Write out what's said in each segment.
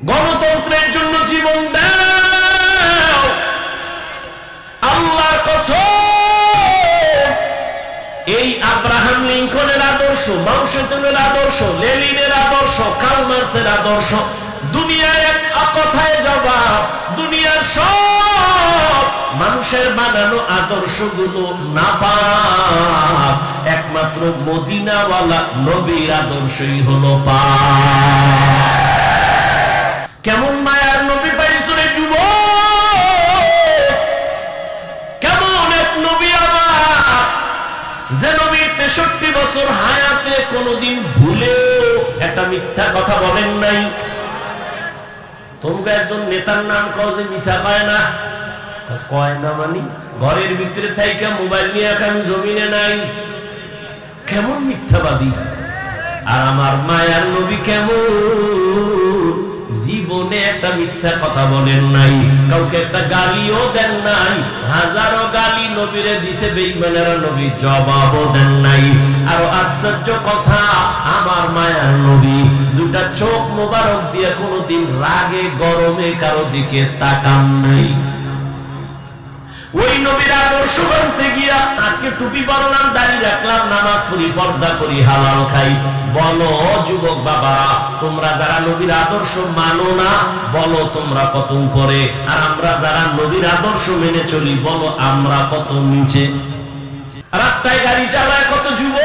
গণতন্ত্রের জন্য জীবন দাও। আল্লাহর কসম, এই আব্রাহাম লিঙ্কনের আদর্শ, মাও সেতুংয়ের আদর্শ, লেনিনের আদর্শ, কার্ল মার্ক্সের আদর্শ দুনিয়ার এক কথায় জবাব। দুনিয়ার সব মানুষের বানানো আদর্শগুলো নাপাক, একমাত্র মদিনাওয়ালা নবীর আদর্শই হলো পাক। কেমন মায়ার নবী পাইছো রে যুবক, কেমন এক নবী আমার, যে নবীর 63 বছর হায়াতে কোনদিন ভুলেও একটা মিথ্যা কথা বলেন নাই। তোমরা একজন নেতার নাম কও যে মিছা কয় না, কয় না মানে ঘরের ভিতরে থাইকা মোবাইল নিয়ে আমি জমিনে নাই, কেমন মিথ্যাবাদী। আর আমার মায়ার নবী কেমন, জীবনে একটা মিথ্যা কথা বলেন নাই, কাউকে একটা গালিও দেন নাই। হাজারো গালি নবীরে দিছে বেঈমানেরা, নবী জবাবও দেন নাই। আর আশ্চর্য কথা, আমার মায়ার নবী দুটা চোখ মোবারক দিয়ে কোনোদিন রাগে গরমে কারো দিকে তাকান নাই। ওই নবীর আদর্শ মানতে গিয়া আজকে টুপি পরলাম, দাড়ি রাখলাম, নামাজ পড়ি, পর্দা করি, হালাল খাই। বলো যুবক বাবারা, তোমরা যারা নবীর আদর্শ মানো না, বলো তোমরা কত উপরে, আর আমরা যারা নবীর আদর্শ মেনে চলি, বলো আমরা কত নিচে। রাস্তায় গাড়ি চালায় কত যুবক,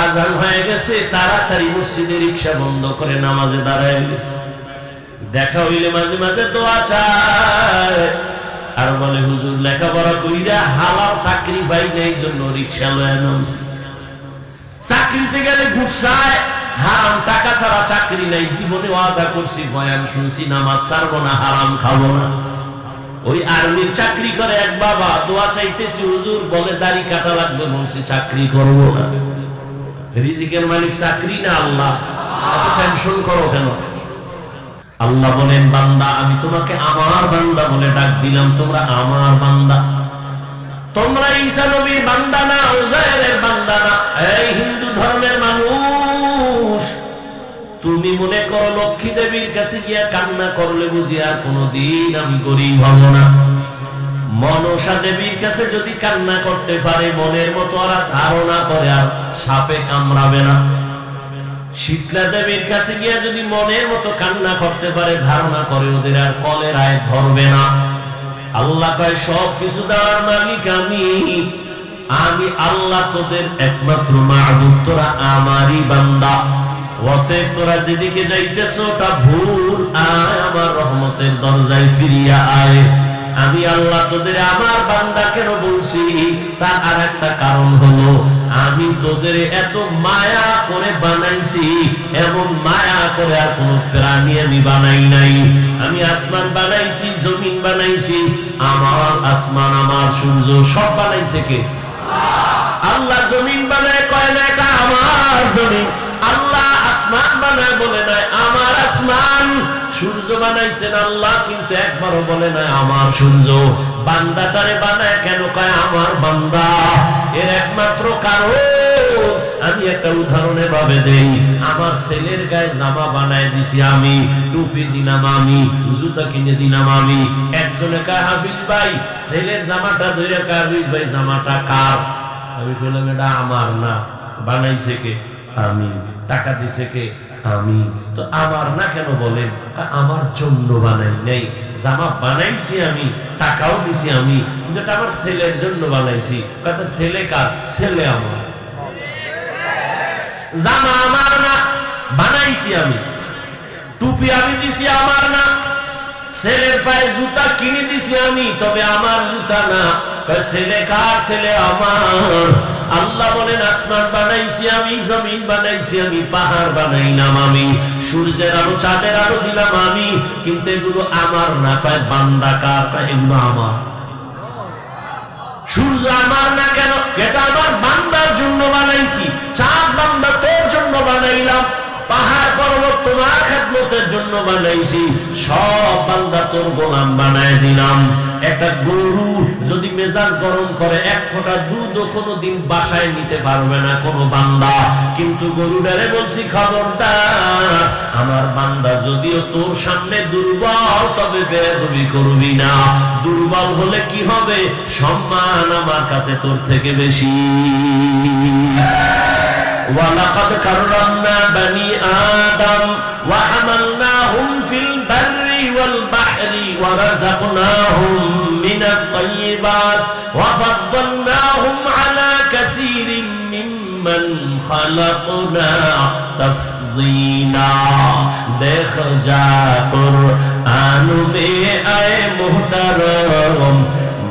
আজান হয়ে গেছে তাড়াতাড়ি মসজিদে রিকশা বন্ধ করে নামাজে দাঁড়ায় গেছে। দেখা হইলে মাঝে মাঝে দোয়া চায়, আর বলে হুজুর লেখাপড়া কইরা হালাল চাকরি পাই নাই জন্য রিকশা লয়ে নামছি। চাকরিতে গেলে ঘুরছায়, হারাম টাকা ছাড়া চাকরি নাই। জীবনে ওয়াদা করছি, বয়ান শুনছি, নামাজ ছাড়বো না, হারাম খাবো না। ওই আর্মির চাকরি করে এক বাবা, দোয়া চাইতেছি হুজুর, বলে দাড়ি কাটা লাগবে, বলছি চাকরি করবো না। রিজিকের মালিক চাকরি না আল্লাহ, এত টেনশন করো কেন? আল্লাহ বলেন, বান্দা আমি তোমাকে আমার বান্দা বলে ডাক দিলাম, তোমরা আমার বান্দা। তোমরা ঈসা নবীর বান্দা না, উযায়েরের বান্দা না। এই হিন্দু ধর্মের মানুষ, তুমি মনে করো লক্ষ্মী দেবীর কাছে গিয়া কান্না করলে বুঝি আর কোনদিন আমি গরিব হব না। মনসা দেবীর কাছে যদি কান্না করতে পারে, মনের মতো ওরা ধারণা করে আর সাপে কামড়াবে না। শীতলা দেবীর কাছে গিয়া যদি মনের মতো কান্না করতে পারে, ধারণা করে ওদের আর কলেরায় ধরবে না। আল্লাহ কয় সব কিছু দেওয়ার মালিক আমি, আমি আল্লাহ তোদের একমাত্র মাবুদ, তোরা আমারই বান্দা। অতএব তোরা যেদিকে যাইতেছ তা ভুল, আয় আমার রহমতের দরজায় ফিরিয়া আয়। আমি আল্লাহ তোদের আমার বান্দা কেন বলছি, তার আর একটা কারণ হলো, আমি তোদের এত মায়া করে বানাইছি, এমন মায়া করে আর কোন প্রাণী আমি বানাই নাই। আমি আসমান বানাইছি, জমিন বানাইছি, আমার আসমান আমার সূর্য সব বানাইছে কে? আল্লাহ। জমিন বানায় কয় না এটা আমার জমিন, আল্লাহ আসমান বানায় বলে নাই আমার আসমান। সূর্য বানাইছেন আল্লাহ, কিন্তু একবারও বলে নাই আমার সূর্য। বান্দাটারে বানায় কেন কয় আমার বান্দা? এর একমাত্র কারণ আমি একটা উদাহরণে ভাবে দেই। আমার ছেলের গায়ে জামা বানায় দিছি আমি, টুপি দিলাম আমি, জুতা কিনে দিলাম আমি। একজনে কয় হাফিজ ভাই ছেলের জামাটা ধরে, হাফিজ ভাই জামাটা কার? আমি বললাম এটা আমার না, বানাইছে কে? আমি। টাকা দিছে কে? আমি। তো আমার না কেন বলেন? আমার জন্য বানাই নাই, জামা বানাইছি আমি, টাকাও দিছি আমি, কিন্তু এটা আমার ছেলের জন্য বানাইছি। কথা ছেলে কার? ছেলে আমার। জামা আমার না, বানাইছি আমি। টুপি আমি দিছি আমার না, ছেলের পায়ে জুতা কিনে দিছি আমি, তবে আমার জুতা না। ছেলে কার? ছেলে আমার। আল্লাহ বলেন আসমান বানাইছি আমি, জমিন বানাইছি আমি, পাহাড় বানাইলাম আমি, সূর্যের আলো চাঁদের আলো দিলাম আমি, কিন্তু এগুলো আমার না। কয় বান্দা কার? এগুলো আমার। সূর্য আমার না কেন? এটা আমার বান্দার জন্য বানাইছি। চাঁদ বান্দা তোর জন্য বানাইলাম, পাহাড় পর্বত তোমার খেদমতের জন্য জন্য বানাইছি, সব বান্দা তোর গোলাম বানায় দিলাম। একটা গরু যদি মেজাজ গরম করে, এক ফোঁটা দুধও কোনোদিন বাসায় নিতে পারবে না কোনো বান্দা, কিন্তু গরুটারে বলছি খবরদার, আমার বান্দা যদিও তোর সামনে দুর্বল, তবে বেয়াদবি করবি না। দুর্বল হলে কি হবে? সম্মান আমার কাছে তোর থেকে বেশি। ওয়ালাকাদ কাররামনা বানি আদম ওয়া হামালনাহুম ফিল বাররি ওয়াল বাহরি ওয়া রাযাকনাহুম মিনাত তাইয়্যিবাত ওয়া ফাদ্দালনাহুম আলা কাসীরিন মিম্মান খালাকনা তাফদীলা। দেখ যা কুরআন মে আয়ে মুহতারাম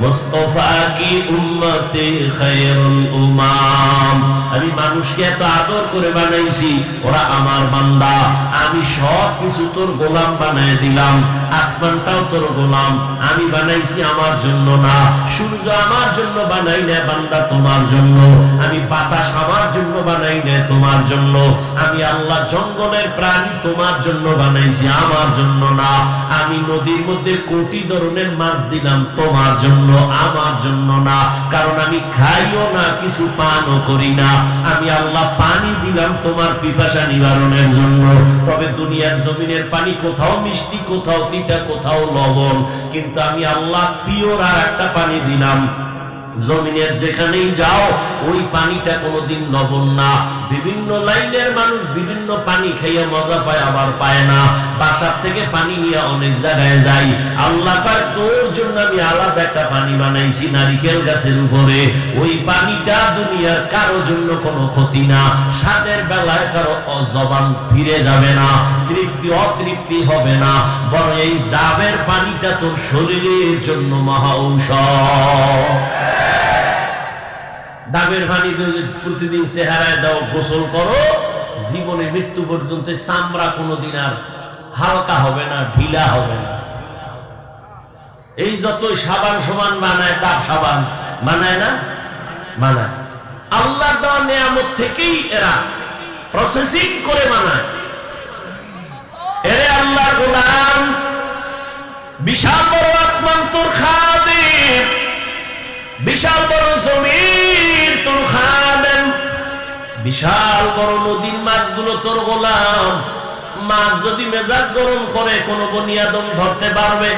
মুস্তাফা কি উম্মতে খায়রুল উমাম। আমি মানুষকে এত আদর করে বানাইছি, ওরা আমার বান্দা। আমি সব কিছু তোর গোলাম বানায় দিলাম। আসমানটাও তোর গোলাম আমি বানাইছি আমার জন্য না, সূর্য আমার জন্য বানাই না বান্দা, তোমার জন্য। আমি বাতাস আমার জন্য বানাই না, তোমার জন্য। আমি আল্লাহ জঙ্গলের প্রাণী তোমার জন্য বানাইছি, আমার জন্য না। আমি নদীর মধ্যে কোটি ধরনের মাছ দিলাম, তোমার জন্য, আমার জন্য না। কারণ আমি খাইও না, কিছু পানও করি না। আমি আল্লাহ পানি দিলাম তোমার পিপাসা নিবারণের জন্য। তবে দুনিয়ার জমিনের পানি কোথাও মিষ্টি, কোথাও তিতা, কোথাও লবণ, কিন্তু আমি আল্লাহ পিওর আর একটা পানি দিলাম। জমিনের যেখানেই যাও ওই পানিটা কোনোদিন লবণ না। বিভিন্ন লাইনের মানুষ বিভিন্ন পানি খাইয়া মজা পায়, আবার পায় না। বাসার থেকে পানি নিয়ে অনেক জায়গায় যাই, আল্লাহ কয় তোর জন্য আমি আলাদা একটা পানি বানাইছি নারিকেল গাছের উপরে। ওই পানিটা দুনিয়ার কারো জন্য কোনো ক্ষতি না। স্বাদের বেলায় কারো জবান ফিরে যাবে না, তৃপ্তি অতৃপ্তি হবে না, বরং এই ডাবের পানিটা তোর শরীরের জন্য মহা ঔষধ। ডাবের পানি প্রতিদিন চেহারায় দাও, গোসল করো, জীবনে মৃত্যু পর্যন্ত চামড়া কোনোদিন আর হালকা হবে না, ঢিলা হবে না। এই যতই সাবান সমান বানায়, ডাব সাবান বানায় না, বানায়। আল্লাহর দেওয়া নিয়ামত থেকেই এরা প্রসেসিং করে বানায়। এরে আল্লাহর গোলাম, বিশাল বড় আসমান তোর খাদেম, বিশাল বড় জমিন তোর খাদেম, বিশাল বড় নদীর মাছগুলো তোর গোলাম। মাছ যদি মেজাজ গরম করে কোন বনি আদম ধরতে পারবে?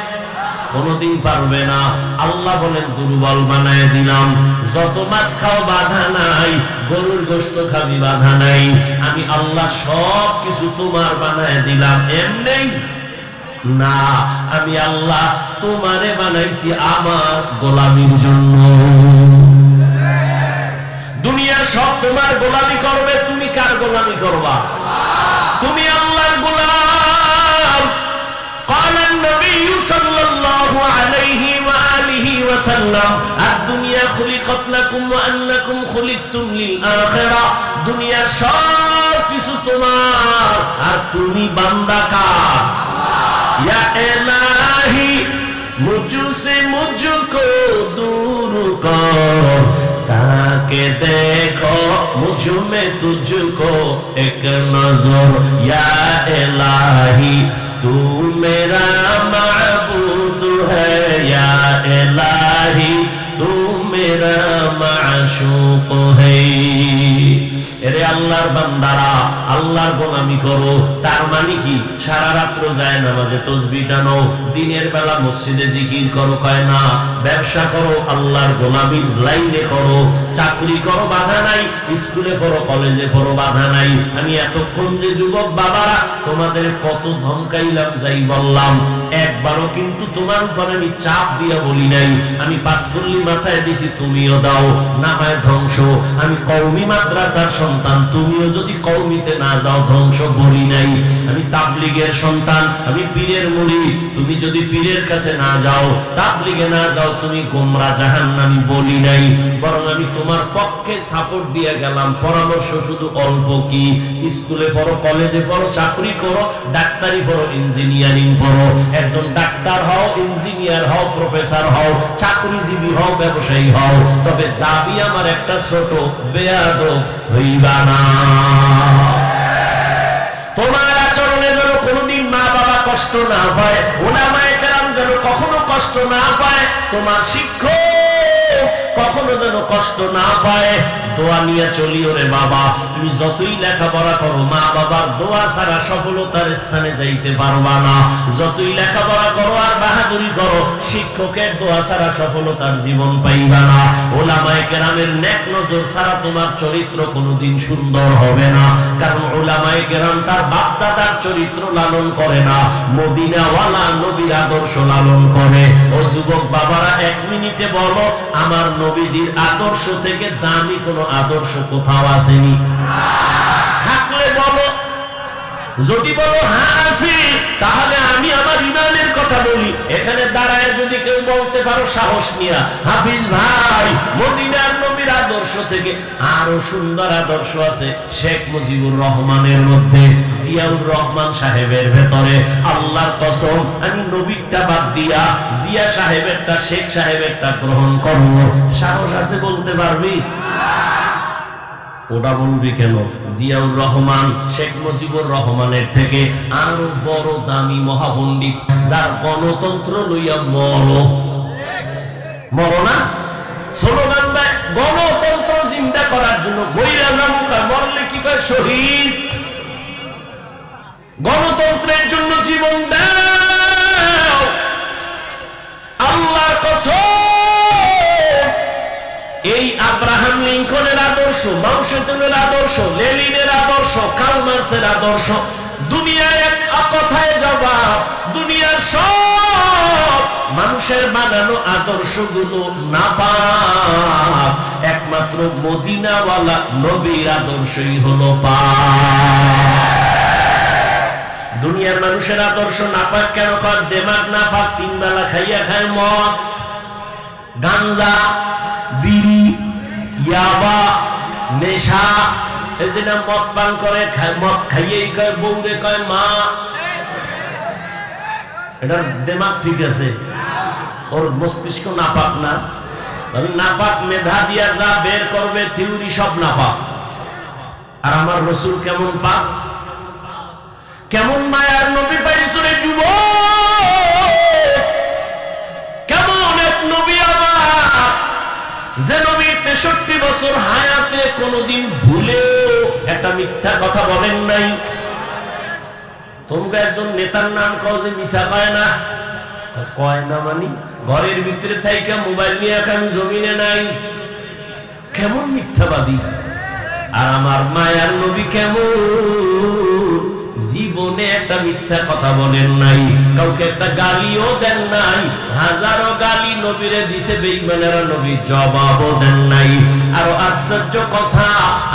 কোনদিন পারবে না। আল্লাহ বলেন দুর্বল বানায় দিলাম। যত মাছ খাও বাধা নাই, গরুর গোশত খাবি বাধা নাই। আমি আল্লাহ সব কিছু তোমার বানায় দিলাম। এমনি না, আমি আল্লাহ তোমারে বানাইছি আমার গোলামির জন্য। দুনিয়ার সব তোমার গোলামি করবে, তুমি কার গোলামি করবা? তুমি আল্লাহর গোলাম। قال النبي صلى الله عليه وآله وسلم الدنيا خلقت لكم وأنكم خلقتم للآخرة। দুনিয়ার সব কিছু তোমার আর তুমি বান্দা কার? या इलाही मुझसे मुझको दूर कर, ताकि देखो मुझ में तुझको एक नजर। या इलाही तू मेरा माबूद है, या इलाही तू मेरा माशूक है। এরে আল্লাহর বান্দারা, আল্লাহর গোলামি করো। তার মানে কি? সারা রাত্র যায় নামাজে তাসবিহ টানো, দিনের বেলা মসজিদে জিকির করো, কয় না। ব্যবসা করো, আল্লাহর গোলামির লাইনে করো। চাকরি করো, বাধা নাই। স্কুলে পড়ো, কলেজে পড়ো, বাধা নাই। আমি এতক্ষণ যে যুবক বাবারা তোমাদের কত ধমকাইলাম, যাই বললাম, একবারও কিন্তু তোমার উপর আমি চাপ দিয়া বলি নাই। আমি পাঁচকল্লি মাথায় দিছি, তুমিও দাও, না হয় ধ্বংস। আমি কওমি মাদ্রাসার সন্তান, তুমিও যদি কওমিতে না যাও ধ্বংস বলি নাই। আমি তাবলীগের সন্তান, আমি পীরের মুরিদ, তুমি যদি পীরের কাছে না যাও, তাবলীগে না যাও, তুমি গোমরা জাহান্নামী বলি নাই। বরং আমি তোমার পক্ষে সাপোর্ট দিয়ে গেলাম। পরামর্শ শুধু অল্প কি, স্কুলে পড়ো, কলেজে পড়ো, চাকরি করো, ডাক্তারি পড়ো, ইঞ্জিনিয়ারিং পড়ো। একজন ডাক্তার হও, ইঞ্জিনিয়ার হও, প্রফেসর হও, চাকরিজীবী হও, ব্যবসায়ী হও, তবে দাবি আমার একটা, ছোট বেয়াদব হইবা না। তোমার আচরণে যেন কোনোদিন মা বাবা কষ্ট না পায়, উলামায়ে কেরাম যেন কখনো কষ্ট না পায়, তোমার শিক্ষক কখনো যেন কষ্ট না পায়। দোয়া নিয়ে চলিও রে বাবা। তুমি যতই লেখাপড়া করো, মা বাবার দোয়া ছাড়া সফলতার স্থানে যাইতে পারবা না। যতই লেখাপড়া করো আর বাহাদুরি করো, শিক্ষকের দোয়া ছাড়া সফলতার জীবন পাইবা না। উলামায়ে কেরামের নেক নজর ছাড়া তোমার চরিত্র কোনোদিন সুন্দর হবে না। কারণ উলামায়ে কেরাম তার বাপ দাদার চরিত্র লালন করে না, মদিনাওয়ালা নবীর আদর্শ লালন করে। ও যুবক বাবারা, 1 মিনিটে বলো, আমার নবীজির আদর্শ থেকে দামি কোনো আদর্শ কোথাও আসেনি? থাকলে বলো। যদি বলো হ্যাঁ আছে, তাহলে আমি আমার ইমানের কথা বলি। এখানে দাঁড়ায় যদি কেউ বলতে পারো সাহস নিয়া, হাফিজ ভাই, মদিনার নবীর আদর্শ থেকে আরো সুন্দর আদর্শ আছে শেখ মুজিবুর রহমানের মধ্যে, জিয়াউর রহমান সাহেবের ভেতরে, আল্লাহর কসম আমি নবীরটা বাদ দিয়া জিয়া সাহেবেরটা, শেখ সাহেবেরটা গ্রহণ করব। সাহস আছে বলতে পারবি? ওটা বলবি কেন? জিয়াউর রহমান শেখ মুজিবুর রহমানের থেকে আরো বড় দামি মহাপণ্ডিত, যার গণতন্ত্র লইয়া মরো না স্লোগান দেয়, গণতন্ত্র জিন্দা করার জন্য বইরা জামুকা, মরলে কি কয় শহীদ। গণতন্ত্রের জন্য জীবন দাও। আল্লাহর কসম, এই আব্রাহাম লিঙ্কনের আদর্শ, মাও সেতুংয়ের আদর্শ, লেনিনের আদর্শ, কার্ল মার্ক্সের আদর্শ, দুনিয়ায় এক কথায় জবাব। দুনিয়ার সব মানুষের বানানো আদর্শগুলো নাপাক, একমাত্র মদিনাওয়ালা নবীর আদর্শই হলো পাক। দুনিয়ার মানুষের আদর্শ নাপাক কেন কর? দেমাগ নাপাক, 3 বেলা খাইয়া খায় মদ, গাঞ্জা, বিড়ি, ইয়াবা, নেশা। এই যে মদ পান করে, মদ খাইয়েই কয় বউরে কয় মা। এটার দেমাগ ঠিক আছে, ওর মস্তিষ্ক নাপাক না। নাপাক মেধা দিয়া যা বের করবে থিওরি সব নাপাক। আর আমার রাসূল কেমন পাক, কেমন মায়ার নবী পাইছো রে যুবক। কেমন এক নবী আমার, যে নবীর 63 বছর হায়াতে কোনদিন ভুলেও একটা মিথ্যা কথা বলেন নাই। তোমরা একজন নেতার নাম কও যে মিছা কয় না, কয় না মানি ঘরের ভিতরে থাইকা মোবাইল নিয়ে আমি জমিনে নাই। কেমন মিথ্যাবাদী। আর আমার মায়ার নবী কেমন, জীবনে একটা মিথ্যা কথা বলেন নাই, কাউকে একটা গালিও দেন নাই। হাজারো গালি নবীরে দিছে বেঈমানেরা, নবী জবাবও দেন নাই। আর আশ্চর্য কথা,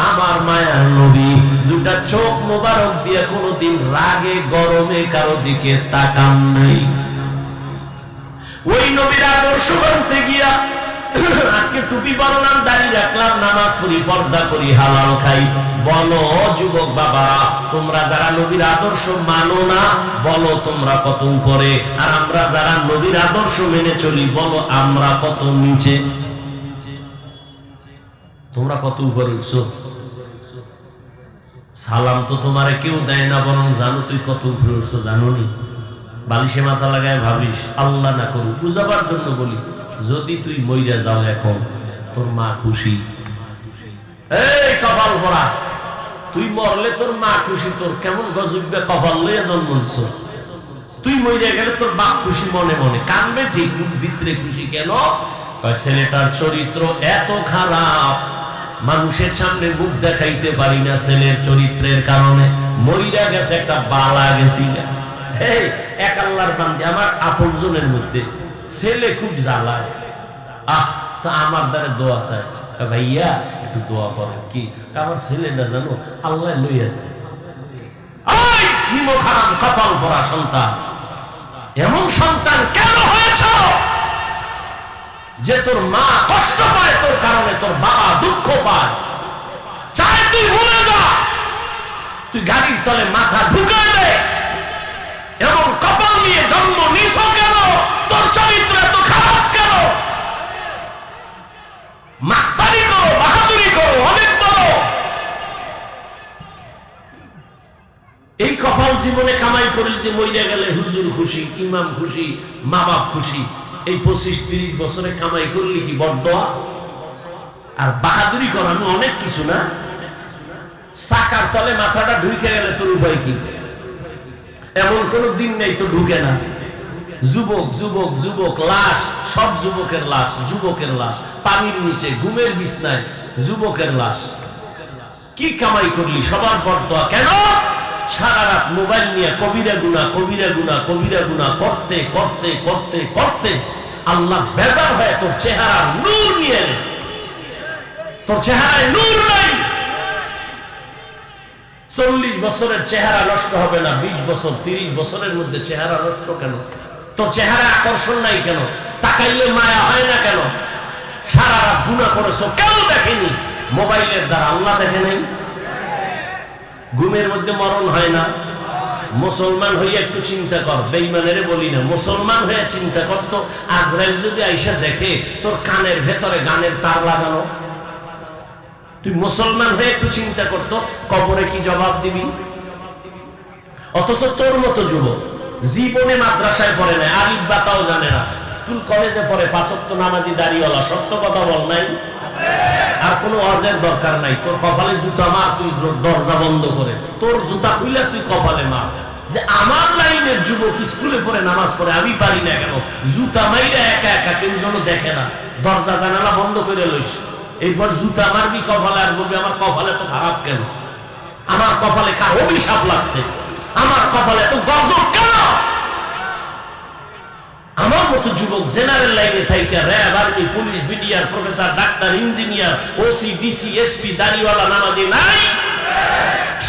আমার মায়ার নবী দুটা চোখ মোবারক দিয়ে কোনোদিন রাগে গরমে কারো দিকে তাকান নাই। ওই নবীর আদর্শ মানতে গিয়া আজকে টুপি পরলাম, দাড়ি রাখলাম, নামাজ পড়ি, পর্দা করি, হালাল খাই। বলো যুবক বাবারা, তোমরা যারা নবীর আদর্শ মানো না, বলো তোমরা কত উপরে। আর আমরা যারা নবীর আদর্শ মেনে চলি, বলো আমরা কত নিচে। তোমরা কত উপরে উঠছো। সালাম তো তোমারে কেউ দেয় না, বরং জানো তুই কত উপরে উঠছো। জানো নি? বালিশে মাথা লাগায় ভাবিস, আল্লাহ না করুক, বুঝাবার জন্য বলি, যদি তুই মইরা যাও এখন, তোর মা খুশি। এই কপাল ভরা, তুই মরলে তোর মা খুশি। তোর কেমন গজবে কপাল লইয়া জন্ম নিছ। তুই মইরা গেলে তোর বাপ খুশি, মনে মনে কানবে ঠিক, কিন্তু ভিতরে খুশি কেন? ছেলেটার চরিত্র এত খারাপ, মানুষের সামনে মুখ দেখাইতে পারি না ছেলের চরিত্রের কারণে। মইরা গেছে, একটা বালা গেছি। এক আল্লাহর বান্দি, আমার আপনজনের মধ্যে ছেলে খুব জ্বালায়। তা আমার দ্বারা দোয়া চায়, ভাইয়া একটু দোয়া করেন। কি? আমার ছেলেটা জানো আল্লাহ লইয়া যায়। খারাপ কপাল ভরা সন্তান, এমন সন্তান কেন হয়েছ যে তোর মা কষ্ট পায় তোর কারণে, তোর বাবা দুঃখ পায়, চায় তুই মরে যা, তুই গাড়ির তলে মাথা ঢুকায় দে। এমন কপাল নিয়ে জন্ম নিছ কেন? তোর চরিত্র এত খারাপ কেন? মাস্তানি করো, বাহাদুরি করো, অনেক বড়। এই কপাল জীবনে কামাই করলি যে মইরা গেলে হুজুর খুশি, ইমাম খুশি, মা বাপ খুশি। এই 25-30 বছরে কামাই করলি কি বড়দোয়া আর বাহাদুরি করানো অনেক কিছু না। চাকার তলে মাথাটা ঢুকে গেলে তোর উপায় কি? এমন কোন দিন নেই তো ঢুকে না। যুবক যুবক যুবক, লাশ, সব যুবকের লাশ, যুবকের লাশ, পানির নিচে ঘুমের বিছনায় যুবকের লাশ। কি কামাই করলি? সবার বড়দোয়া। কেন? সারা রাত মোবাইল নিয়ে কবিরা গুনাহ, কবিরা গুনাহ, কবিরা গুনাহ করতে করতে করতে করতে আল্লাহ বেজার হয়ে তোর চেহারা নূর নিয়ে গেছে। তোর চেহারায় নূর নাই। 40 বছরের চেহারা নষ্ট হবে না, 20 বছর 30 বছরের মধ্যে চেহারা নষ্ট কেন? তোর চেহারা আকর্ষণ নাই কেন? তাকাইলে মায়া হয় না কেন? সারা রাত গুনাহ করেছো, কেউ দেখেনি। মোবাইলের দ্বারা আল্লাহ দেখে নাই? ঘুমের মধ্যে মরণ হয় না? মুসলমান হয়ে একটু চিন্তা কর, বেঈমানের বলি না, মুসলমান হয়ে চিন্তা করতো আজরাইল যদি আইসা দেখে তোর কানের ভেতরে গানের তার লাগানো, তুই মুসলমান হয়ে একটু চিন্তা করতো কবরে কি জবাব দিবি? অথচ তোর মতো যুবক জীবনে মাদ্রাসায় পড়ে নাই, আলিফ বাতাও জানে না, স্কুল কলেজে পড়ে, 5 ওয়াক্ত নামাজি, দাড়িওয়ালা। সত্য কথা বল নাই? আর কোনো ওয়াজের দরকার নাই। তোর কপালে জুতা মার, তুই দরজা বন্ধ করে তোর জুতা খুলে তুই কপালে মার যে আমার লাইনের যুবক স্কুলে পড়ে নামাজ পড়ে, আমি পারি না কেন? জুতা মাইরা একা একা, কেউ যেন দেখে না, দরজা জানালা বন্ধ করে লইস। এরপর জুতা মারবি কপালে আর বলবি আমার কপালে তো খারাপ কেন? আমার কপালে কার অভিশাপ লাগছে? আমার কপালে তো গজব কেন? আমার মতো যুবক জেনারেল লাইনে থাইকা RAB, army, police, BDR, professor, doctor, engineer, OC, DC, SP, দাড়িওয়ালা নামাজি নাই,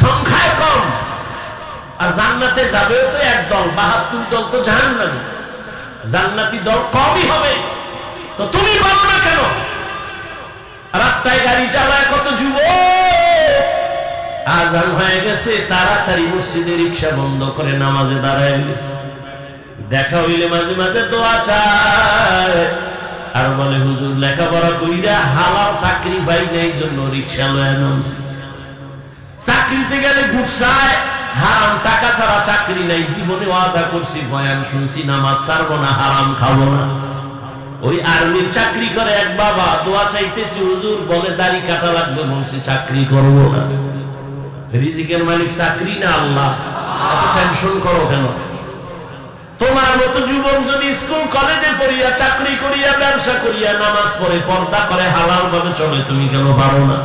সংখ্যায় কম। আর জান্নাতে যাবেও তো একদল, 72 দল তো জাহান্নামী। জান্নাতি দল কমই হবে। তো তুমি পারো না কেন? রাস্তায় গাড়ি চালায় কত যুবক, আজান হয়ে গেছে তাড়াতাড়ি মসজিদে রিকশা বন্ধ করে নামাজে দাঁড়ায় গেছে। দেখা হইলে মাঝে মাঝে দোয়া চায় আর বলে হুজুর লেখাপড়া কইরা হালাল চাকরি পাই নাই জন্য রিকশা লয়ে নামছি। চাকরিতে গেলে ঘুরছায়, হারাম টাকা ছাড়া চাকরি নাই। জীবনে ওয়াদা করছি, বয়ান শুনছি, নামাজ ছাড়বো না, হারাম খাবো না। ওই আর্মির চাকরি করে এক বাবা, দোয়া চাইতেছি হুজুর, বলে দাড়ি কাটা লাগবে, বলছি চাকরি করবো না। রিজিকের মালিক চাকরি না আল্লাহ, এত টেনশন করো কেন? তোমার মতো যুবক যদি স্কুল কলেজে পড়িয়া, চাকরি করিয়া, ব্যবসা করিয়া, নামাজ পড়ে, পর্দা করে, হালাল ভাবে চলে, তুমি কেন পারো না?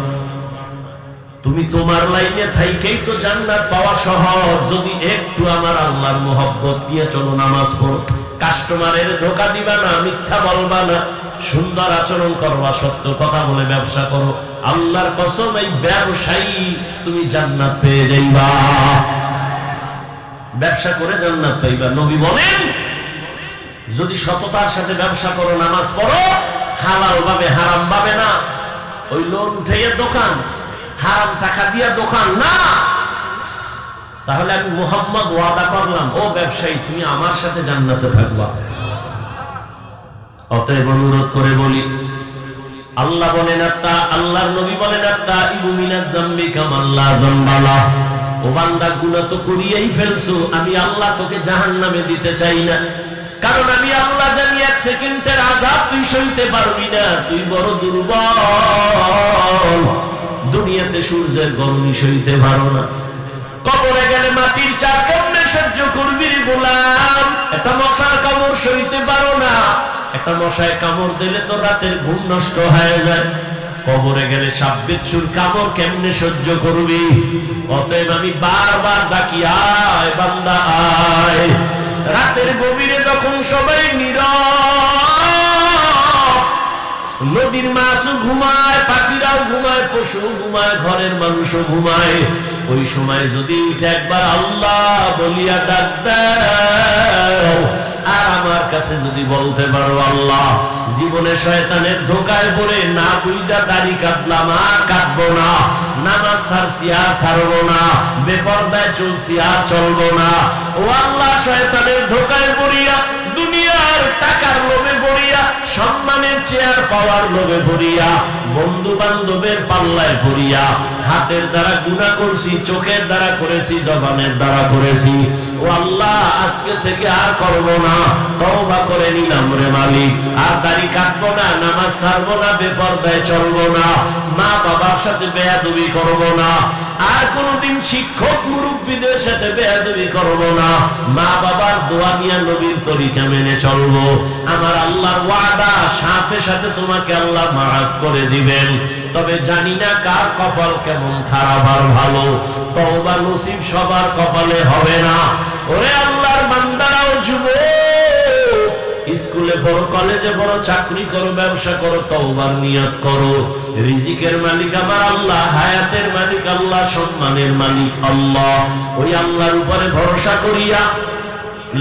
তুমি তোমার লাইনে থাইকেই তো জান্নাত পাওয়া সহজ। যদি একটু আমার আল্লাহর মোহব্বত দিয়ে চলো, নামাজ পড়ো, কাস্টমারের ধোকা দিবা না, মিথ্যা বলবা না, সুন্দর আচরণ করবা, সত্য কথা বলে ব্যবসা করো, আল্লাহর কসম এই ব্যবসায়ী তুমি জান্নাত পেয়ে যাইবা। ব্যবসা করে জান্নাত পাইবা। নবী বলেন যদি সততার সাথে ব্যবসা করো, নামাজ পড়ো, হালাল ভাবে, হারাম ভাবে না, ওই লোন উঠাইয়া দোকান, হারাম টাকা দিয়া দোকান না, তাহলে আমি মুহাম্মদ ওয়াদা করলাম, ও ব্যবসায়ী তুমি আমার সাথে জান্নাতে থাকবা। অতএব অনুরোধ করে বলি, আল্লাহ বলেন আত্তা, আল্লাহর নবী বলেন আত্তা ইবু মিনাজ যামবি কামাল্লা যামবালা, ও বান্দা গুনাহ তো করিয়াই ফেলছো, আমি আল্লাহ তোকে জাহান্নামে দিতে চাই না। কারণ আমি আল্লাহ জানি 1 সেকেন্ডের আযাব তুই সইতে পারবি না, তুই বড় দুর্বল। দুনিয়াতে সূর্যের গরমই সইতে পারো না, কবরে গেলে মাটির চাপ কেমনে সহ্য করবি রে গোলাম? একটা মশার কামড় সইতে পারো না, একটা মশায় কামড় দিলে তো রাতের ঘুম নষ্ট হয়ে যায়, কবরে গেলে সাপ বিচ্ছুর কামড় কেমনে সহ্য করবি? অতএব আমি বারবার ডাকি, আয় বান্দা আয়। রাতের গভীরে যখন সবাই নীরব, নদীর মাছও ঘুমায়, পাখিরাও ঘুমায়, পশু ঘুমায়, ঘরের মানুষও ঘুমায়, ওই সময় যদি উঠে একবার আল্লাহ বলিয়া ডাক দাও, আর আমার কাছে যদি বলতে পারো আল্লাহ জীবনে শয়তানের ধোকায় পড়ে না বুঝা দাড়ি কাটলাম, আর কাটবো না, নামাজ ছাড়ছি আর ছাড়বো না, বেপরদায় চলছি আর চলবো না, ও আল্লাহ শয়তানের ধোকায় পড়িয়া, দুনিয়ার টাকার লোভে পড়িয়া, সম্মানের চেয়ার পাওয়ার লোভে পড়িয়া, বন্ধু বান্ধবের পাল্লায় পড়িয়া হাতের দ্বারা গুনাহ করছি, চোখের দ্বারা করেছি, জবানের দ্বারা করেছি। ও আল্লাহ, আজকে থেকে আর করব না, তওবা করে নিলাম রে মালিক। আর দাড়ি কাটবো না, নামাজ ছাড়বো না, বেপরদায় চলবো না, মা বাবার সাথে বেয়াদবি করব না, আর কোনদিন শিক্ষক মুরব্বীদের সাথে বেয়াদবি করব না, মা বাবার দোয়া নিয়ে নবীর তরিকা মেনে চলবো। আমার আল্লাহর ওয়াদা, সাথে সাথে তোমাকে আল্লাহ মাফ করে দিবেন। তবে জানি না কার কপাল কেমন খারাপ আর ভালো, তওবা নসিব সবার কপালে হবে না। ওরে আল্লাহর বান্দারাও, যুবক, স্কুলে পড়ো, কলেজে পড়ো, চাকরি করো, ব্যবসা করো, তওবার নিয়ত করো। রিজিকের মালিক আমার আল্লাহ, হায়াতের মালিক আল্লাহ, সম্মানের মালিক আল্লাহ। ওই আল্লাহর উপরে ভরসা করিয়া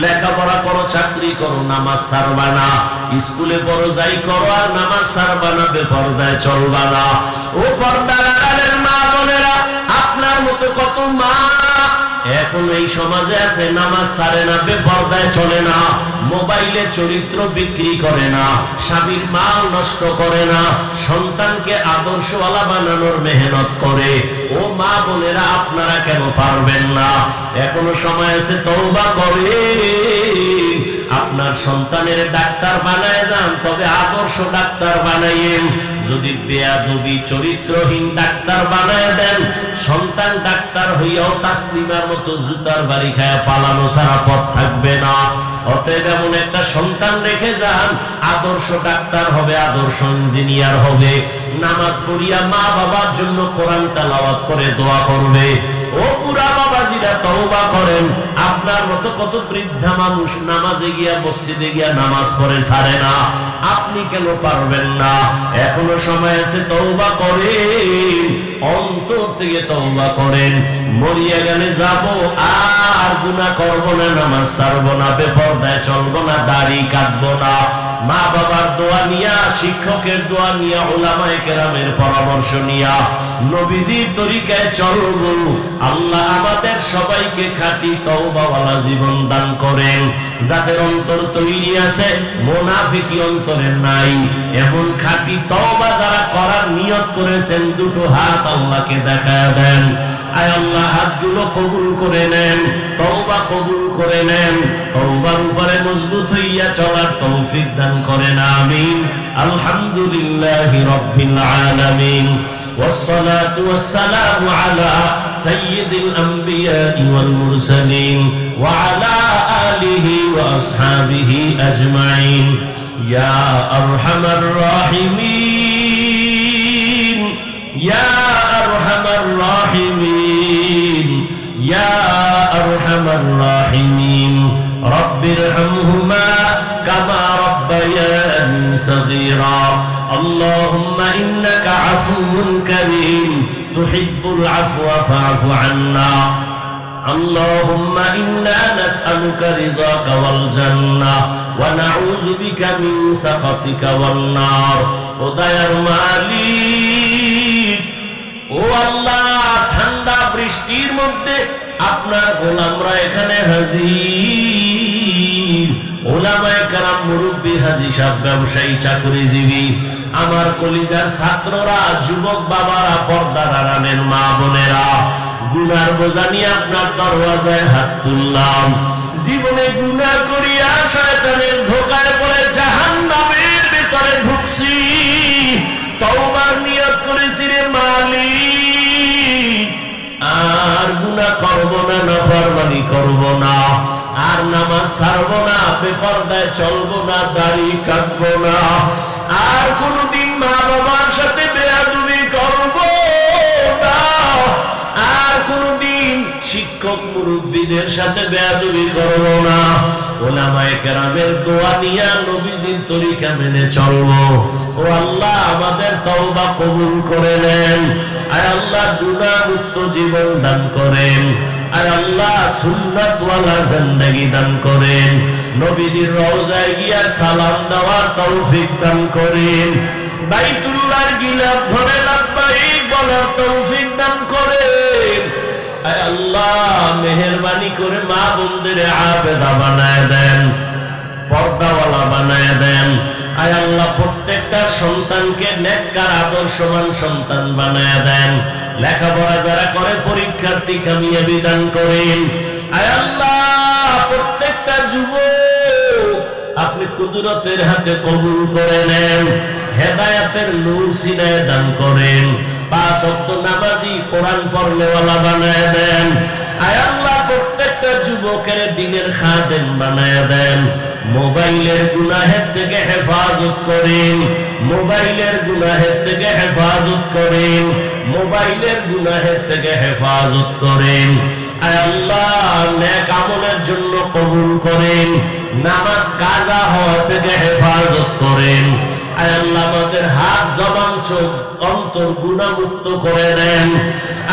লেখাপড়া করো, চাকরি করো, নামাজ ছাড়বা না। স্কুলে পড়ো, যাই করো, আর নামাজ ছাড়বা না, বেপরদায় চলবা না। ও পর্দার আড়ালের মা বোনেরা, আপনার মতো কত মা এখন এই সমাজে আছে, নামাজ ছাড়ে না, বেপরদায় চলে না, মোবাইলে চরিত্র বিক্রি করে না, স্বামীর মাল নষ্ট করে না, সন্তানকে আদর্শওয়ালা বানানোর মেহনত করে। ও মা বোনেরা, আপনারা কেন পারবেন না? এখনো সময় আছে, তওবা করে আপনার সন্তানের ডাক্তার বানায় যান, তবে আদর্শ ডাক্তার বানাইয়েন। যদি বেয়াদবি চরিত্রহীন ডাক্তার বানায় দেন, সন্তান ডাক্তার হইয়াও তাসলিমার মতো জুতার বাড়ি খায়া পালানো ছাড়া পথ থাকবে না। অতএব এমন একটা সন্তান রেখে যান, আদর্শ ডাক্তার হবে, আদর্শ ইঞ্জিনিয়ার হবে, নামাজ পড়িয়া মা বাবার জন্য কোরআন তেলাওয়াত করে দোয়া করবে। ও পুরা বাবাজিরা, তওবা করেন। আপনার মতো কত বৃদ্ধা মানুষ নামাজে গিয়া, মসজিদে গিয়া নামাজ পড়ে ছাড়ে না, আপনি কেন পারবেন না? এখনো সময় আছে, তওবা করেন, অন্তর থেকে তওবা করেন। মরিয়া গেলে যাব, আর গুনাহ করব না, নামাজ ছাড়বো না, বেপরদায় চলবো না, দাড়ি কাটবো না, মা বাবার দোয়া নিয়া, শিক্ষকের দোয়া নিয়া, উলামায়ে কেরামের পরামর্শ নিয়া নবীজির তরিকায় চলবো। আল্লাহ আমাদের সবাইকে খাঁটি তওবাওয়ালা জীবন দান করেন। যাদের অন্তর তৈরি আছে, মুনাফিকি অন্তরে নাই, এমন খাঁটি তওবা যারা করার নিয়ত করেছেন, দুটো হাত আল্লাহকে দেখায় দেন। আয় আল্লাহ, হাতগুলো কবুল করে নেন, তওবা কবুল করে নেন, তওবার উপরে মজবুত হইয়া চলার তৌফিক দান করেন। আমিন। আলহামদুলিল্লাহি রাব্বিল আলামিন। والصلاة والسلام على سيد الأنبياء والمرسلين وعلى آله وأصحابه أجمعين يا أرحم الراحمين يا أرحم الراحمين يا أرحم الراحمين رب ارحمهما كما ربياني صغيرا اللهم إنك عفو كريم تحب العفو فاعف عنا اللهم إنا نسألك رضاك والجنة ونعوذ بك من سخطك والنار ودير মালিক ও আল্লাহ ঠান্ডা বৃষ্টির মধ্যে আপনার গোলামরা এখানে হাজির ওলামায়ে কেরাম মুরব্বি হাজী সাহেব ব্যবসায়ী চাকরিজীবী আমার কলিজার ছাত্ররা যুবক বাবারা পর্দার আড়ালের মা বোনেরা গুনার বোঝা নিয়ে আপনার দরওয়াজায় হাত তুললাম জীবনে গুনাহ করিয়া শয়তানের ধোঁকায় পড়ে জাহান্নামের ভিতরে ঢুকছি তওবার নিয়ত করেছি রে মালিক আর গুনাহ করব না নাফরমানি করব না আর নামাজ ছাড়ব না বেপরদায় চলব না দাড়ি কাটব না আর কোনদিন মা বাবার সাথে বেয়াদবি করব না আর কোনদিন শিক্ষক মুরব্বিদের সাথে বেয়াদবি করব না উলামায়ে কেরামের দোয়া নিয়ে নবীজির তরিকা মেনে চলব ও আল্লাহ আমাদের তওবা কবুল করে নেন আয় আল্লাহ গুনাহ মুক্ত জীবন দান করেন আয় আল্লাহ সুন্নাত ওয়ালা জিন্দেগি দান করেন নবীজির রওজায় গিয়া সালাম দেওয়ার তৌফিক দান করেন বাইতুল্লাহর গিলাফ ধরে লাব্বাইক বলার তৌফিক দান করেন আয় আল্লাহ মেহেরবানি করে মা বোনদের আবেদা বানায় দেন পর্দাওয়ালা বানায় দেন আয় আল্লাহ প্রত্যেকটা সন্তানকে নেককার আদর্শবান সন্তান বানায় দেন। লেখাপড়া যারা করে পরীক্ষার্থী কামিয়াবি দান করেন। আয় আল্লাহ প্রত্যেকটা যুবক আপনি কুদরতের হাতে কবুল করে নেন, হেদায়েতের নূর সিনায় দান করেন, 5 ওয়াক্ত নামাজি কোরআন পড়নেওয়ালা বানায় দেন। আয় আল্লাহ প্রত্যেকটা যুবকের দিনের খাদেম বানায় দেন। মোবাইলের গুনাহের থেকে হেফাজত করেন, মোবাইলের গুনাহের থেকে হেফাজত করেন, মোবাইলের গুনাহের থেকে হেফাজত করেন। আয় আল্লাহ নেক আমলের জন্য কবুল করেন, নামাজ কাজা হওয়া থেকে হেফাজত করেন। আয় আল্লাহ আমাদের হাত জবান চোখ অন্তর গুনাহমুক্ত করে দেন।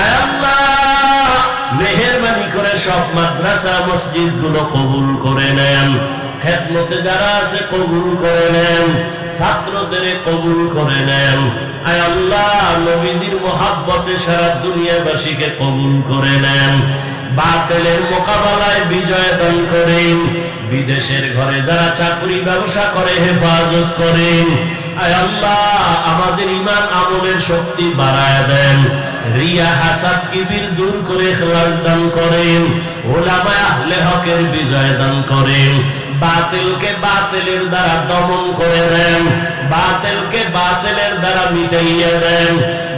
আয় আল্লাহ মেহেরবানি করে সব মাদ্রাসা মসজিদ গুলো কবুল করে নেন। খেদমতে যারা আছে কবুল করে নেন, ছাত্রদের কবুল করে নেন। আয় আল্লাহ নবীজির মোহাব্বতে সারা দুনিয়াবাসীকে কবুল করে নেন। বাতিলের মোকাবেলায় বিজয় দান করেন। বিদেশের ঘরে যারা চাকরি ব্যবসা করে হেফাজত করেন। আয় আল্লাহ আমাদের ঈমান আমলের শক্তি বাড়ায় দেন। রিয়া হাসাদ কিবির দূর করে ইখলাস দান করেন। উলামা আহলে হকের বিজয় দান করেন। বাতিলকে বাতিলের দ্বারা দমন করে দেন, বাতিলকে বাতিলের দ্বারা মিটাইয়া দেন।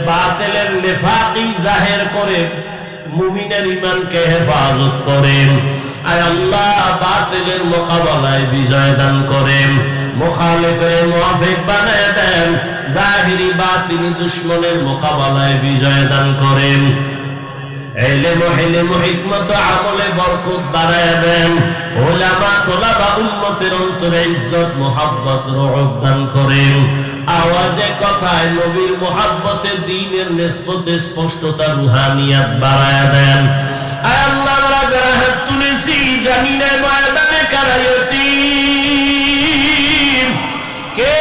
বাতিলের নিফাকি জাহির করে মুমিনের ঈমানকে হেফাজত করেন। আয় আল্লাহ বাতিলের মোকাবেলায় বিজয় দান করেন। মুখালিফের মুআফিক বানায় দেন। জাহিরি বাতিনি দুশমনের মোকাবেলায় বিজয় দান করেন। ইলম হিলম হিকমত আমলে বরকত বাড়ায় দেন। উলামা তোলাবা উম্মতের অন্তরে ইজ্জত মুহাব্বত রওফ দান করেন। আওয়াজে কথায় নবীর মুহাব্বতে দ্বীনের নিসবতে স্পষ্টতা রুহানিয়াত বাড়ায় দেন। আয় আল্লাহ আমরা যারা হাত তুলেছি জানি না ময়দানে কারা ইয়তীম, কে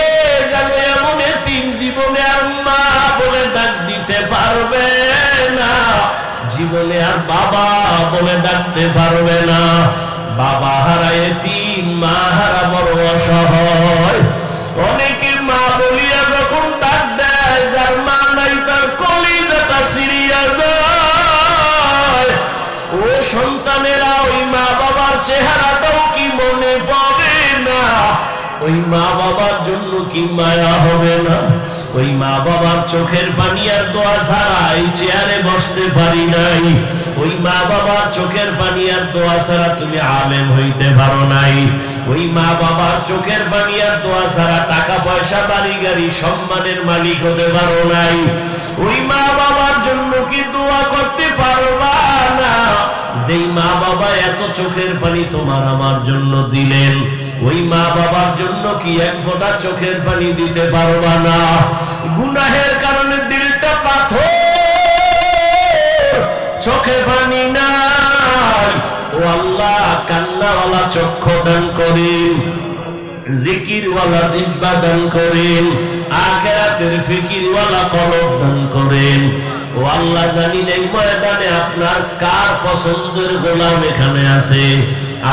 জানে এমন এতিম জীবনে আর মা বলে ডাক দিতে পারবে না, জীবনে আর বাবা বলে ডাকতে পারবে না। বাবা হারা এতিম, মা হারা বড় অসহায়। অনেকে মা বলিয়া যখন ডাক দেয়, যার মা নাই তার কলিজাটা ছিঁড়িয়া যায়। ও সন্তানেরা ওই মা বাবার চেহারাটাও কি মনে পড়ে না? ওই মা বাবার জন্য কি মায়া হবে না? ওই মা বাবার চোখের পানি আর দোয়া ছাড়া এই চেয়ারে বসতে পারি নাই। ওই মা বাবার চোখের পানি আর দোয়া ছাড়া তুমি আলেম হইতে পারো নাই। ওই মা বাবার চোখের পানি আর দোয়া ছাড়া টাকা পয়সা বাড়ি গাড়ি সম্মানের মালিক হতে পারো নাই। ওই মা বাবার জন্য কি দোয়া করতে পারবা না? যেই মা বাবা এত চোখের পানি তোমার আমার জন্য দিলেন, ওই মা বাবার জন্য কি এক ফোঁটা চোখের পানি দিতে পারবা না? গুনাহের কারণে দিলটা পাথর, চোখে পানি নাই। ও আল্লাহ কান্নাওয়ালা চক্ষু দান করেন, জিকিরওয়ালা জিহ্বা দান করেন, আখিরাতের ফিকিরওয়ালা কলব দান করেন। ও আল্লাহ জানি এই ময়দানে আপনার কার পছন্দের গোলাম এখানে আছে।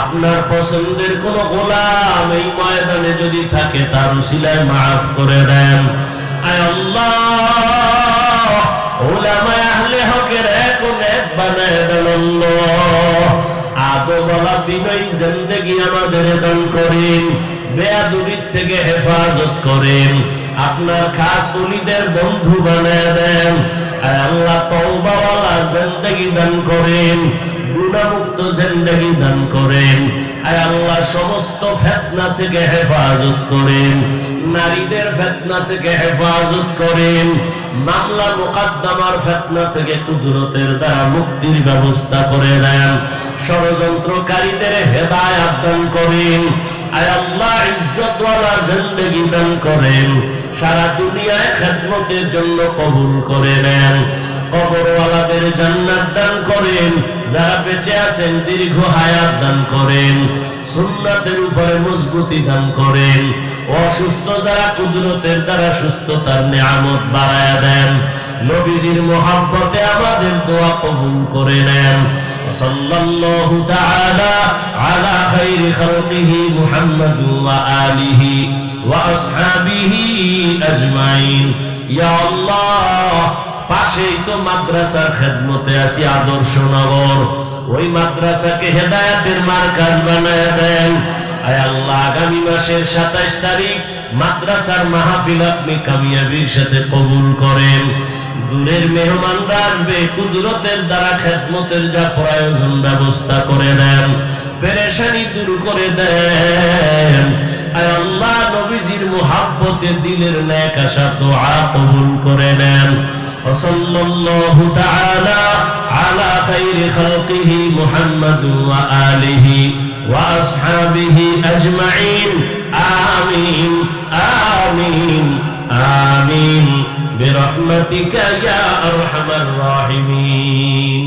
আপনার পছন্দের কোন গোলাম এই ময়দানে যদি থাকে তার উসিলায় মাফ করে দেন। আয় আল্লাহ উলামা আহলে হকের এক বানায় দেন আল্লাহ। আদবওয়ালা বিনয়ী জিন্দেগি আমাদের দান করেন, বেয়াদবির থেকে হেফাজত করেন। আপনার খাস ওলিদের বন্ধু বানায় দেন। আয় আল্লাহ তওবাওয়ালা জিন্দেগি দান করেন, গুনাহমুক্ত জিন্দেগি দান করেন। আয় আল্লাহ সমস্ত ফিতনা থেকে হেফাজত করেন, নারীদের ফিতনা থেকে হেফাজত করেন, মামলা মুকদ্দমার ফিতনা থেকে কুদরতের দ্বারা মুক্তির ব্যবস্থা করে দেন। ষড়যন্ত্রকারীদের হেদায়েত দান করেন। আয় আল্লাহ ইজ্জতওয়ালা জিন্দেগি দান করেন। সারা দুনিয়ায় খেদমতের জন্য কবুল করে নেন। কবরওয়ালাদের জান্নাত দান করেন। যারা বেঁচে আছেন দীর্ঘ হায়াত দান করেন। সুন্নাতের উপরে মজবুতি দান করেন। অসুস্থ যারা কুদরতের দ্বারা সুস্থতার নিয়ামত বাড়ায়া দেন। নবীজির মোহাব্বতে আমাদের দোয়া কবুল করে নেন। সাল্লাল্লাহু তাআলা আলা খাইরি খালকিহি মুহাম্মাদ ওয়া আলিহি ওয়া আসহাবিহি আজমাইন। ইয়া আল্লাহ, পাশেই তো মাদ্রাসার খেদমতে আছি আদর্শনগর, ওই মাদ্রাসাকে হেদায়েতের মার্কাজ বানায় দেন। আয় আল্লাহ, আগামী মাসের 27 তারিখ মাদ্রাসার মাহফিল আপনি কামিয়াবির সাথে কবুল করেন। দূরের মেহমানরা আসবে, কুদরতের দ্বারা খেদমতের যা প্রয়োজন ব্যবস্থা করে দেন, পেরেশানি দূর করে দেন। আয় আল্লাহ, নবীজির মুহাব্বতে দিলের নেক আশা দোয়া কবুল করে নেন। وصلى الله تعالى على خير خلقه محمد وآله وأصحابه أجمعين آمين آمين آمين برحمتك يا أرحم الراحمين.